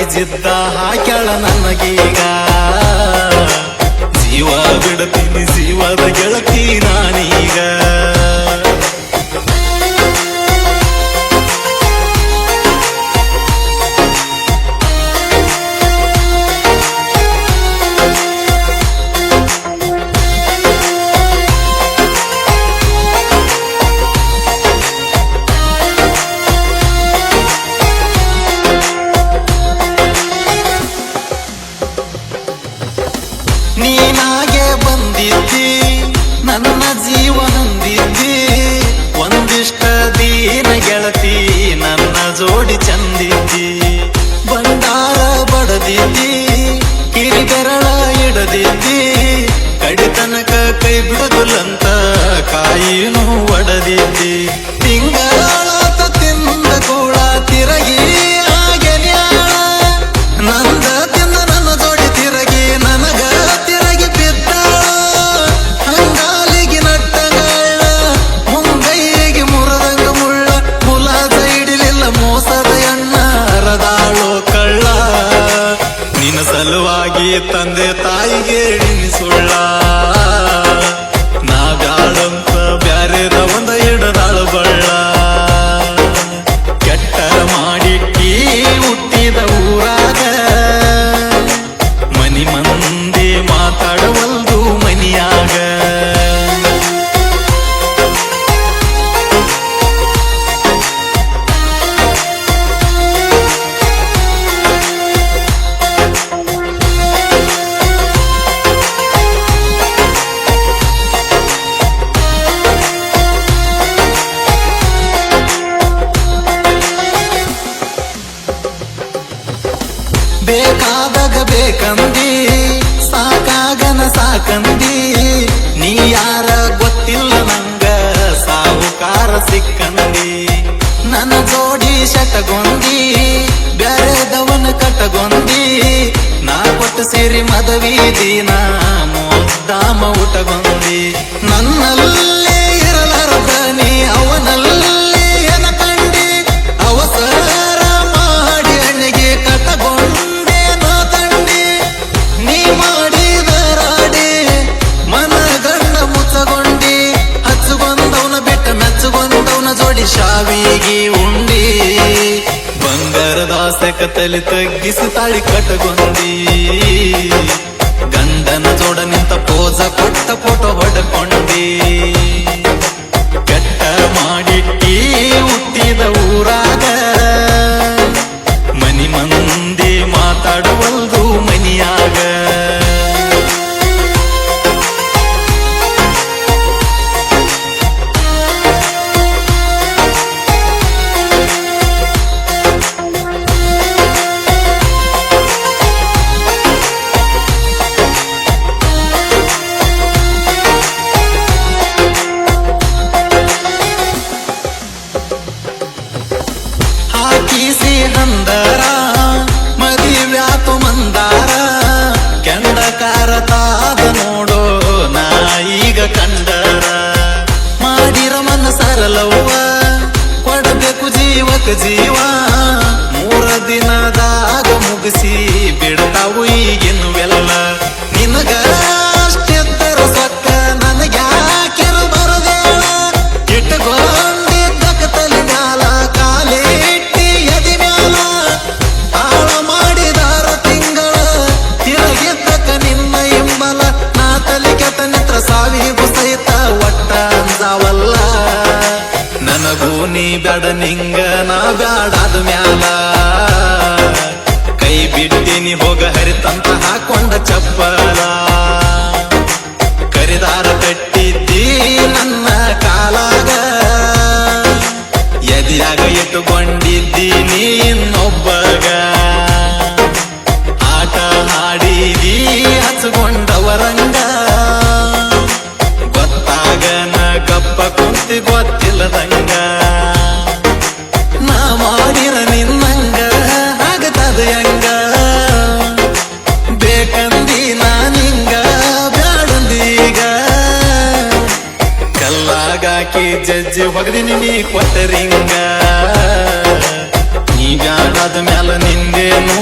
ಆಕಿ ಜಿದ್ದ ಹಾಕ್ಯಾಳ ನನಗೀಗ ಜೀವ ಬಿಡತೀನಿ ಜೀವದ ಗೆಳತಿ ನಾನೀಗ ನೀನಾಗೆ ಬಂದಿದ್ದಿ ನನ್ನ ಜೀವನಂದಿದ್ದಿ ಒಂದಿಷ್ಟ ದೀನ ಗೆಳತಿ ನನ್ನ ಜೋಡಿ ಚಂದಿದ್ದಿ ಬಂಡಾರ ಬಡದಿದ್ದಿ ಕಿರಿಬೆರಳ ಇಡದಿದ್ದಿ ಕಡಿತನಕ ಕೈ ಬಿಡುದಿಲ್ಲಂತ ಕಾಯಿನೂ ಒಡದಿದ್ದಿ ತಿಂಗಳಾತ ತಿಂದ ಕೂಡ ತಿರಗಿ ನಂದ ತಿಂದ ನನ್ನ ಜೋಡಿ ತಿರಗಿ ನನಗ ತಿರಗಿ ಬಿದ್ದ ಹಂಗಾಲಿಗೆ ನಟ್ಟಗಳ ಮುಂಗೈಗೆ ಮುರದಂಗ ಮುಳ್ಳ ಮುಲಾದ ಹಿಡಿಲಿಲ್ಲ ಮೋಸದ ಎಣ್ಣ ಅರದಾಳೋ ಕಳ್ಳ ನಿನ್ನ ಸಲುವಾಗಿ ತಂದೆ ತಾಯಿಗೆ ಎಣಿಸುಳ್ಳ ನಾ ಬ್ಯಾಡಂತ ಬ್ಯಾರೆದ ಒಂದ ಹಿಡದಾಳ ಬಳ್ಳ ಕೆಟ್ಟ ಮಾಡಿಟ್ಟಿ ಹುಟ್ಟಿದ ಊರಾಗ ಮನಿ ಮಂದಿ ಮಾತಾಡವಲ್ದು ಮನಿಯಾಗ ಬೇಕಾದಾಗ ಬೇಕಂದಿ ಸಾಕಾಗನ ಸಾಕಂದಿ ನೀ ಯಾರ ಗೊತ್ತಿಲ್ಲ ನಂಗ ಸಾಹುಕಾರ ಸಿಕ್ಕಂದಿ ನನ್ನ ಜೋಡಿ ಶಟಗೊಂದಿ ಬ್ಯಾರೆದವನ ಕಟಗೊಂದಿ ನಾ ಕೊಟ್ಟು ಸೇರಿ ಮದವಿ ದಿನ ಮುದ್ದಾಮ ಊಟಗೊಂದಿ ನನ್ನಲ್ಲೇ ಇರಲಾರದ ನೀ ಅವನಲ್ಲೇ ಎನ ಕಂಡಿ ಅವಸರ ಮಾಡಿ ಅಣ್ಣಿಗೆ ಕಟಗೊಂಡೆ ನಾ ತಂಡಿ ನೀ ಮಾಡಿದ ರಾಡಿ ಮನಗಣ್ಣ ಮುಚ್ಚಗೊಂಡಿ ಹಚ್ಚುಗೊಂದವನ ಬಿಟ್ಟ ಮೆಚ್ಚುಗೊಂದವನ ಜೋಡಿ ಶಾವಿಗೆ ಉಂಡಿ ಬಂಗಾರದ ಸೆಕತಲಿ ತಗ್ಗಿಸಿ ತಾಳಿ ಕಟಗೊಂದಿ ಗಂಡನ ಜೋಡ ನಿಂತ ಪೋಜ ಕೊಟ್ಟ ಫೋಟೋ ಹೊಡ್ಕೊಂಡಿ ಕೆಟ್ಟ ಮಾಡಿಟ್ಟಿ ಹುಟ್ಟಿದ ಊರಾಗ ಮನಿ ಮಂದಿ ಮಾತಾಡುವಲ್ದು ಮನಿಯಾಗ ಹಾಕಿಸಿ ಹಂದರ ಮದಿವ್ಯಾತು ಮಂದಾರ ಕೆಂಡಕಾರ ತಾದ ನೋಡೋ ನಾ ಈಗ ಕಂಡರ ಮಾಡಿರ ಮನ ಸರಲವ್ವ ಕೊಡಬೇಕು ಜೀವಕ ಜೀವ 3 ದಿನದಾಗ ಮುಗಿಸಿ ಬಿಡ್ತಾವು ಈಗಿನ್ವೆಲ್ಲ ನಿನಗ ಅಷ್ಟೆತ್ತರ ಸೊಕ್ಕ ನನಗ್ಯಾಕೆರ ಬರದೇಳ ಇಟ್ಟುಕೊಂಡಿದ್ದ ಕತಲಿ ಮ್ಯಾಲ ಕಾಲೇ ಸಾವಿಗೂ ಸಹಿತ ಒಟ್ಟ ಅಂಜಾವಲ್ಲ ನನಗೂ ನೀ ಬ್ಯಾಡ ನಿಂಗ ನಾ ಬ್ಯಾಡಾದ ಮ್ಯಾಲ ಕೈ ಬಿಟ್ಟಿನಿ ಹೋಗ ಹರಿತಂತ ಹಾಕೊಂಡ ಚಪ್ಪಲ ಕರಿದಾರ ಕಟ್ಟಿದ್ದಿ ನನ್ನ ಕಾಲಾಗ ಎದಿಯಾಗ ಇಟ್ಟುಕೊಂಡಿದ್ದಿ ನೀ ಇನ್ನೊಬ್ಬಗ ಆಟ ಹಾಡಿದಿ ಹಚ್ಕೊಂಡವರಂಗ ಗೊತ್ತಾಗನ ಗಪ್ಪ ಕುಂತಿ ಗೊತ್ತಿಲ್ಲದಂಗ ನಾ ಮಾಡಿರ ನಿನ್ನಂಗ ಆಗತದ ಹೆಂಗ ಬೇಕಂದಿ ನಾನಿಂಗ ಬ್ಯಾಡಂದೀಗ ಕಲ್ಲಾಗಾಕಿ ಜಜ್ಜಿ ಹೊಗದಿನಿ ನೀ ಕೊಟ್ಟರಿಂಗ ನೀ ಬ್ಯಾಡಾದ ಮ್ಯಾಲ ನಿಂದೇನು